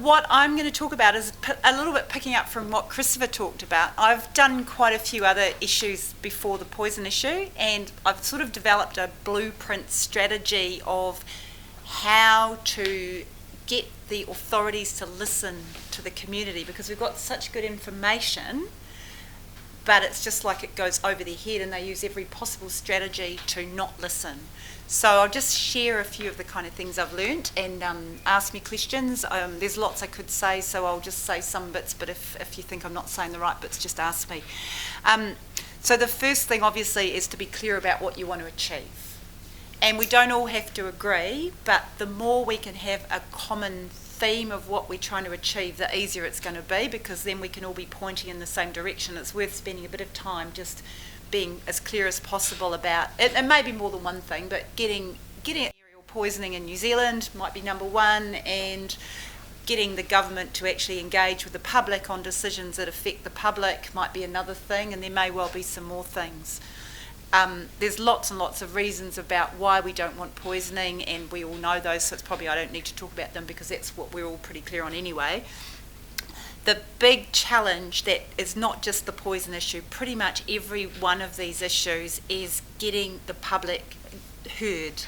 What I'm going to talk about is a little bit picking up from what Christopher talked about. I've done quite a few other issues before the poison issue, and I've sort of developed a blueprint strategy of how to get the authorities to listen to the community, because we've got such good information, but it's just like it goes over their head and they use every possible strategy to not listen. So I'll just share a few of the kind of things I've learnt and ask me questions. There's lots I could say, so I'll just say some bits, but if you think I'm not saying the right bits, just ask me. So the first thing, obviously, is to be clear about what you want to achieve. And we don't all have to agree, but the more we can have a common theme of what we're trying to achieve, the easier it's going to be, because then we can all be pointing in the same direction. It's worth spending a bit of time just being as clear as possible about it. It may be more than one thing, but getting aerial poisoning in New Zealand might be number one, and getting the government to actually engage with the public on decisions that affect the public might be another thing, and there may well be some more things. There's lots and lots of reasons about why we don't want poisoning, and we all know those, so it's probably I don't need to talk about them because that's what we're all pretty clear on anyway. The big challenge that is not just the poison issue, pretty much every one of these issues is getting the public heard.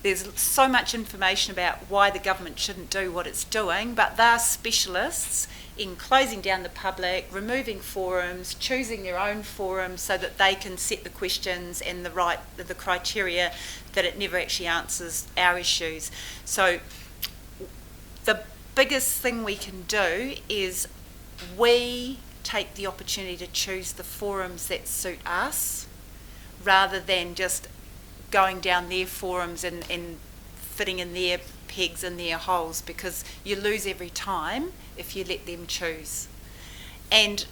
There's so much information about why the government shouldn't do what it's doing, but they're specialists in closing down the public, removing forums, choosing their own forums so that they can set the questions and the criteria that it never actually answers our issues. So the biggest thing we can do is we take the opportunity to choose the forums that suit us, rather than just going down their forums and fitting in their pegs in their holes, because you lose every time if you let them choose. And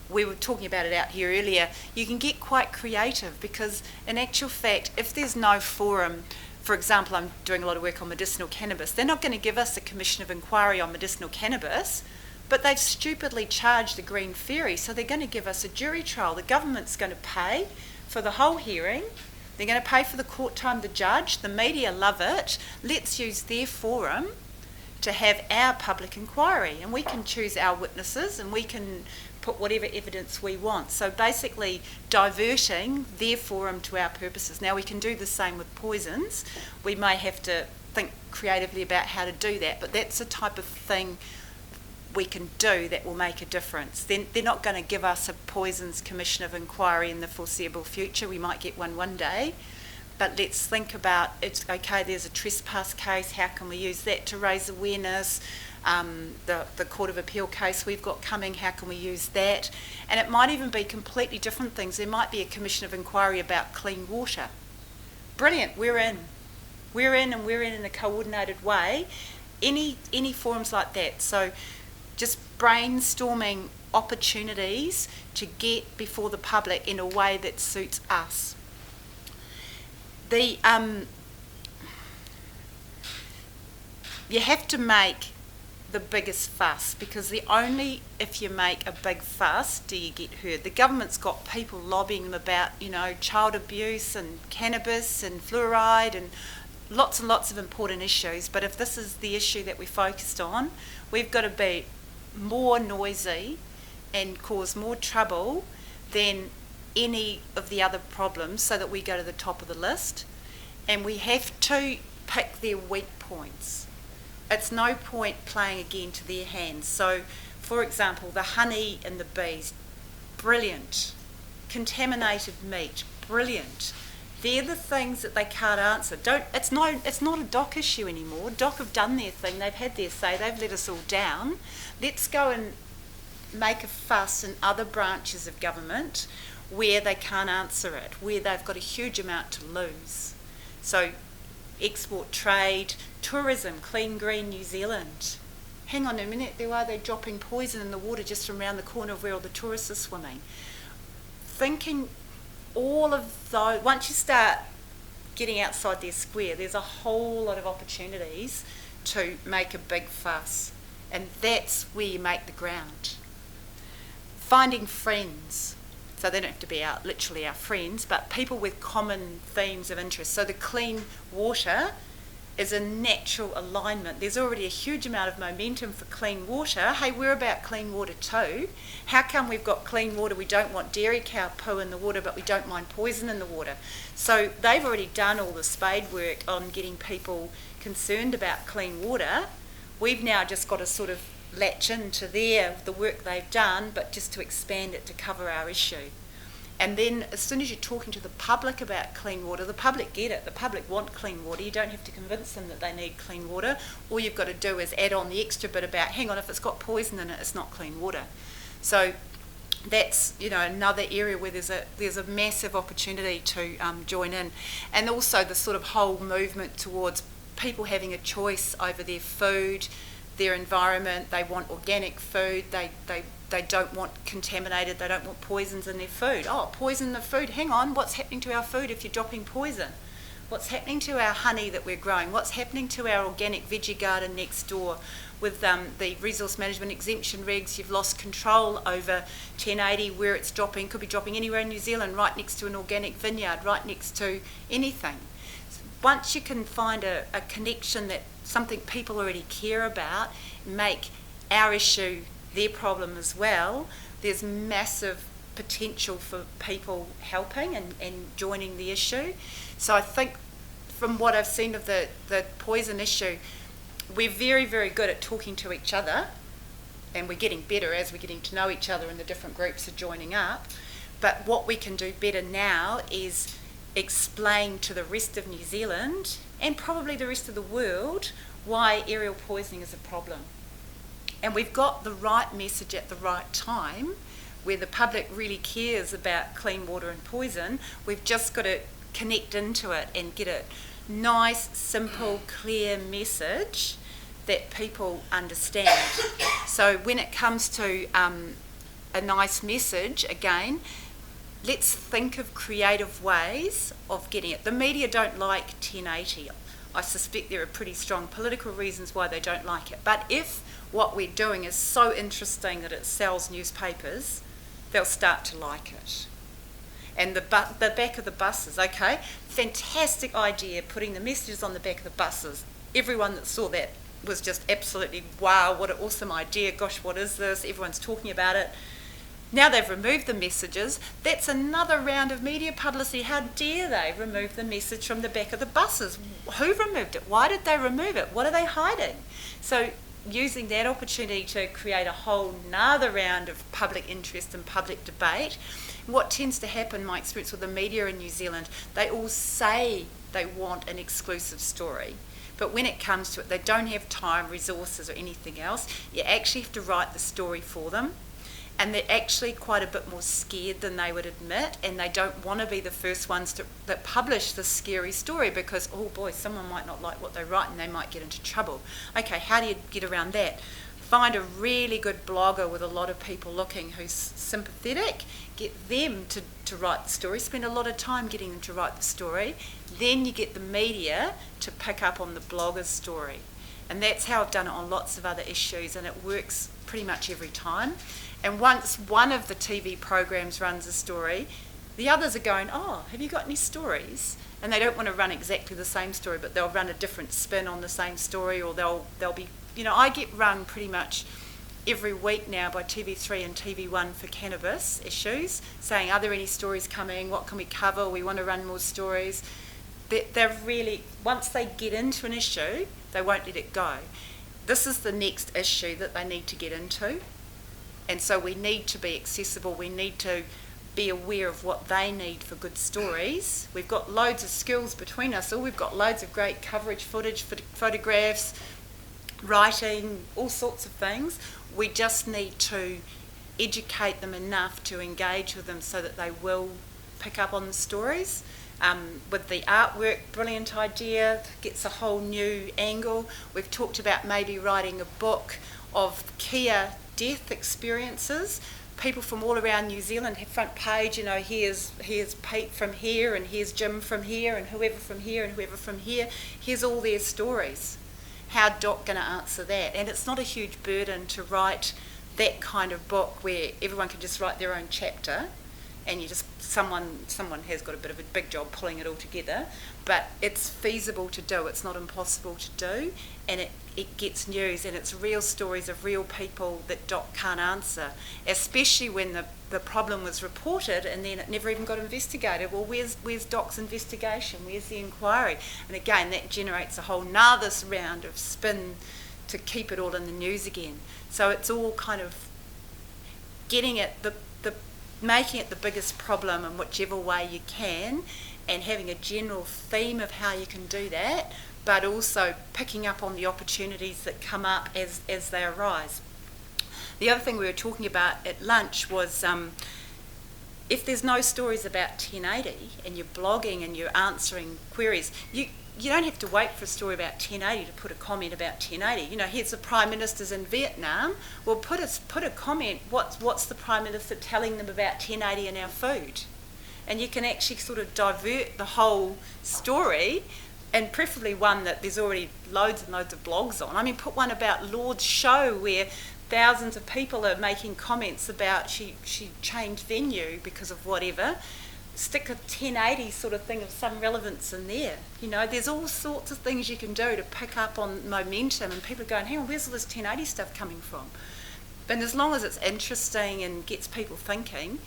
we were talking about it out here earlier, you can get quite creative, because in actual fact, if there's no forum, for example, I'm doing a lot of work on medicinal cannabis, they're not going to give us a commission of inquiry on medicinal cannabis, but they've stupidly charged the Green Ferry, so they're going to give us a jury trial. The government's going to pay for the whole hearing, they're going to pay for the court time, the judge, the media love it, let's use their forum to have our public inquiry, and we can choose our witnesses and we can put whatever evidence we want. So basically diverting their forum to our purposes. Now we can do the same with poisons. We may have to think creatively about how to do that, but that's the type of thing we can do that will make a difference. Then they're not going to give us a poisons commission of inquiry in the foreseeable future. We might get one day, but let's think about, it's okay, there's a trespass case, how can we use that to raise awareness? The Court of Appeal case we've got coming, how can we use that? And it might even be completely different things. There might be a commission of inquiry about clean water. Brilliant, we're in in a coordinated way. Any forums like that. So just brainstorming opportunities to get before the public in a way that suits us. You have to make the biggest fuss, because if you make a big fuss do you get heard. The government's got people lobbying them about, child abuse and cannabis and fluoride and lots of important issues, but if this is the issue that we're focused on, we've got to be more noisy and cause more trouble than any of the other problems so that we go to the top of the list. And we have to pick their weak points. It's no point playing again to their hands. So, for example, the honey and the bees, brilliant. Contaminated meat, brilliant. They're the things that they can't answer. It's not a DOC issue anymore. DOC have done their thing, they've had their say, they've let us all down. Let's go and make a fuss in other branches of government where they can't answer it, where they've got a huge amount to lose. So export trade, tourism, clean green New Zealand. Hang on a minute, they're dropping poison in the water just from around the corner of where all the tourists are swimming. Thinking all of those, once you start getting outside their square, there's a whole lot of opportunities to make a big fuss, and that's where you make the ground. Finding friends. So they don't have to be literally our friends, but people with common themes of interest. So the clean water, is a natural alignment. There's already a huge amount of momentum for clean water. Hey, we're about clean water too. How come we've got clean water? We don't want dairy cow poo in the water, but we don't mind poison in the water. So they've already done all the spade work on getting people concerned about clean water. We've now just got to sort of latch into the work they've done, but just to expand it to cover our issue. And then as soon as you're talking to the public about clean water, the public get it. The public want clean water. You don't have to convince them that they need clean water. All you've got to do is add on the extra bit about, hang on, if it's got poison in it, it's not clean water. So that's, you know, another area where there's a massive opportunity to join in. And also the sort of whole movement towards people having a choice over their food, their environment. They want organic food. They don't want contaminated, they don't want poisons in their food. Oh, poison in the food, hang on, what's happening to our food if you're dropping poison? What's happening to our honey that we're growing? What's happening to our organic veggie garden next door? With the resource management exemption regs, you've lost control over 1080, where it's dropping. Could be dropping anywhere in New Zealand, right next to an organic vineyard, right next to anything. Once you can find a connection that something people already care about, make our issue their problem as well, there's massive potential for people helping and joining the issue. So I think from what I've seen of the poison issue, we're very, very good at talking to each other, and we're getting better as we're getting to know each other and the different groups are joining up. But what we can do better now is explain to the rest of New Zealand and probably the rest of the world why aerial poisoning is a problem. And we've got the right message at the right time, where the public really cares about clean water and poison. We've just got to connect into it and get a nice, simple, clear message that people understand. So when it comes to a nice message, again, let's think of creative ways of getting it. The media don't like 1080. I suspect there are pretty strong political reasons why they don't like it. But if what we're doing is so interesting that it sells newspapers, they'll start to like it. And the back of the buses, okay, fantastic idea, putting the messages on the back of the buses. Everyone that saw that was just absolutely, wow, what an awesome idea, gosh, what is this? Everyone's talking about it. Now they've removed the messages. That's another round of media publicity. How dare they remove the message from the back of the buses? Who removed it? Why did they remove it? What are they hiding? So using that opportunity to create a whole nother round of public interest and public debate. What tends to happen, my experience with the media in New Zealand, they all say they want an exclusive story. But when it comes to it, they don't have time, resources or anything else. You actually have to write the story for them. And they're actually quite a bit more scared than they would admit, and they don't want to be the first ones that publish this scary story because, oh boy, someone might not like what they write and they might get into trouble. Okay, how do you get around that? Find a really good blogger with a lot of people looking who's sympathetic, get them to write the story, spend a lot of time getting them to write the story, then you get the media to pick up on the blogger's story. And that's how I've done it on lots of other issues, and it works pretty much every time. And once one of the TV programs runs a story, the others are going, oh, have you got any stories? And they don't want to run exactly the same story, but they'll run a different spin on the same story, or they'll be, you know, I get rung pretty much every week now by TV3 and TV1 for cannabis issues, saying, are there any stories coming? What can we cover? We want to run more stories. They're really, once they get into an issue, they won't let it go. This is the next issue that they need to get into. And so we need to be accessible. We need to be aware of what they need for good stories. We've got loads of skills between us all. We've got loads of great coverage, footage, photographs, writing, all sorts of things. We just need to educate them enough to engage with them so that they will pick up on the stories. With the artwork, brilliant idea, gets a whole new angle. We've talked about maybe writing a book of Kia death experiences. People from all around New Zealand have front page, you know, here's Pete from here, and here's Jim from here, and whoever from here, and whoever from here. Here's all their stories. How Doc going to answer that? And it's not a huge burden to write that kind of book where everyone can just write their own chapter. and you just someone has got a bit of a big job pulling it all together, but it's feasible to do. It's not impossible to do, and it gets news, and it's real stories of real people that Doc can't answer, especially when the problem was reported and then it never even got investigated. Well, where's Doc's investigation? Where's the inquiry? And again, that generates a whole nother round of spin to keep it all in the news again. So it's all kind of getting at making it the biggest problem in whichever way you can, and having a general theme of how you can do that, but also picking up on the opportunities that come up as they arise. The other thing we were talking about at lunch was if there's no stories about 1080 and you're blogging and you're answering queries, you don't have to wait for a story about 1080 to put a comment about 1080. You know, here's the Prime Minister's in Vietnam. Well, put a comment, what's the Prime Minister telling them about 1080 and our food? And you can actually sort of divert the whole story, and preferably one that there's already loads and loads of blogs on. I mean, put one about Lord's show where thousands of people are making comments about she changed venue because of whatever. Stick a 1080 sort of thing of some relevance in there. You know, there's all sorts of things you can do to pick up on momentum, and people are going, hang on, where's all this 1080 stuff coming from? But as long as it's interesting and gets people thinking,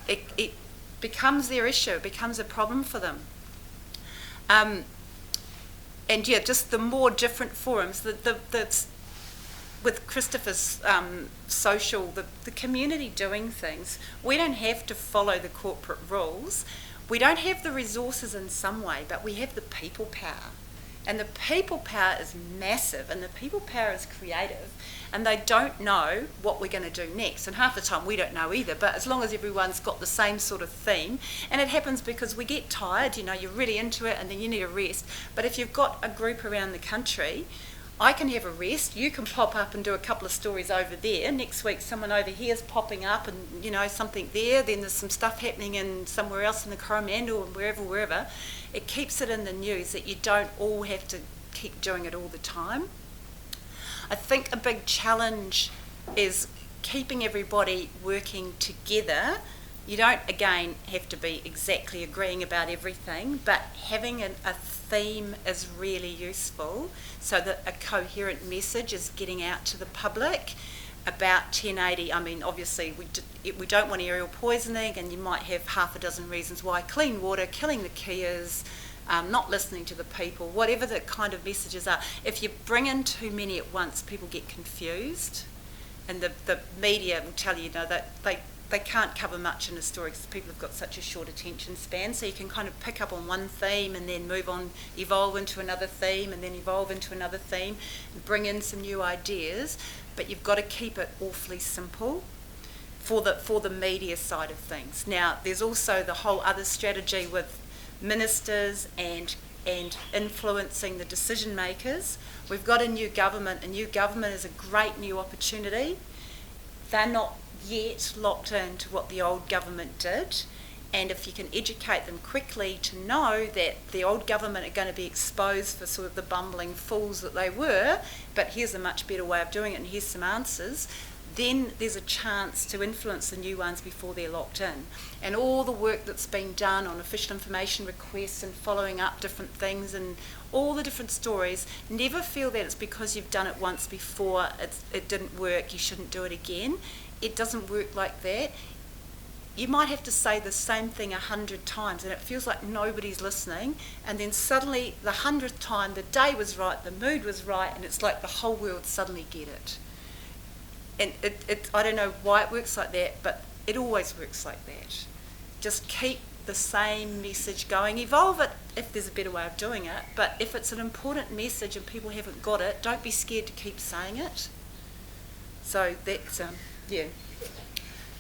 it becomes their issue, it becomes a problem for them. And yeah, just the more different forums, with Christopher's social, the community doing things, we don't have to follow the corporate rules. We don't have the resources in some way, but we have the people power. And the people power is massive, and the people power is creative, and they don't know what we're going to do next. And half the time we don't know either, but as long as everyone's got the same sort of theme, and it happens because we get tired, you know, you're really into it and then you need a rest. But if you've got a group around the country, I can have a rest, you can pop up and do a couple of stories over there. Next week someone over here is popping up and, you know, something there. Then there's some stuff happening in somewhere else in the Coromandel and wherever. It keeps it in the news that you don't all have to keep doing it all the time. I think a big challenge is keeping everybody working together. You don't, again, have to be exactly agreeing about everything, but having a theme is really useful so that a coherent message is getting out to the public about 1080. I mean, obviously, we don't want aerial poisoning, and you might have half a dozen reasons why. Clean water, killing the keas, not listening to the people, whatever the kind of messages are. If you bring in too many at once, people get confused, and the media will tell you, that they can't cover much in a story because people have got such a short attention span. So you can kind of pick up on one theme and then move on, evolve into another theme, and then evolve into another theme, and bring in some new ideas. But you've got to keep it awfully simple for the media side of things. Now, there's also the whole other strategy with ministers and influencing the decision makers. We've got a new government. A new government is a great new opportunity. They're not yet locked into what the old government did, and if you can educate them quickly to know that the old government are going to be exposed for sort of the bumbling fools that they were, but here's a much better way of doing it and here's some answers, then there's a chance to influence the new ones before they're locked in. And all the work that's been done on official information requests and following up different things and all the different stories, never feel that it's because you've done it once before, it didn't work, you shouldn't do it again. It doesn't work like that. You might have to say the same thing 100 times and it feels like nobody's listening, and then suddenly the 100th time the day was right, the mood was right, and it's like the whole world suddenly get it. And I don't know why it works like that, but it always works like that. Just keep the same message going. Evolve it if there's a better way of doing it, but if it's an important message and people haven't got it, don't be scared to keep saying it. So that's yeah.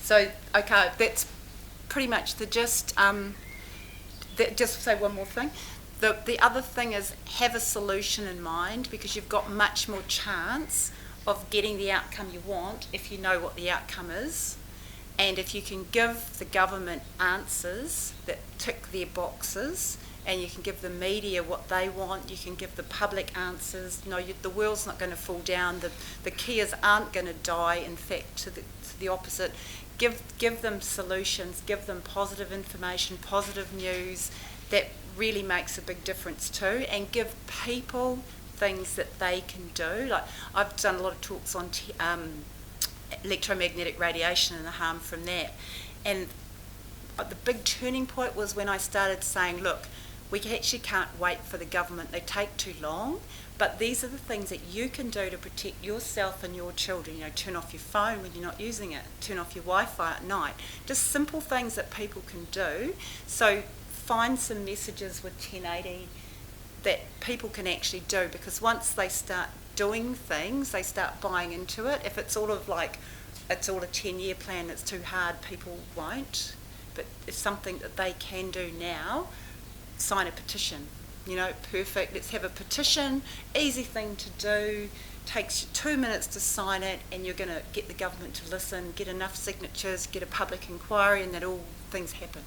So, okay, that's pretty much the gist. Just say one more thing. The other thing is have a solution in mind, because you've got much more chance of getting the outcome you want if you know what the outcome is. And if you can give the government answers that tick their boxes and you can give the media what they want, you can give the public answers. No, the world's not going to fall down, the kids aren't going to die, in fact, to the opposite. Give them solutions, give them positive information, positive news. That really makes a big difference too, and give people things that they can do. Like, I've done a lot of talks on electromagnetic radiation and the harm from that, and the big turning point was when I started saying, look, we actually can't wait for the government, they take too long, but these are the things that you can do to protect yourself and your children. You know, turn off your phone when you're not using it, turn off your Wi-Fi at night, just simple things that people can do. So find some messages with 1080 that people can actually do, because once they start doing things, they start buying into it. If it's all of like, it's all a 10-year plan that's too hard, people won't. But it's something that they can do now. Sign a petition. You know, perfect. Let's have a petition. Easy thing to do. Takes you 2 minutes to sign it, and you're going to get the government to listen, get enough signatures, get a public inquiry, and that all things happen.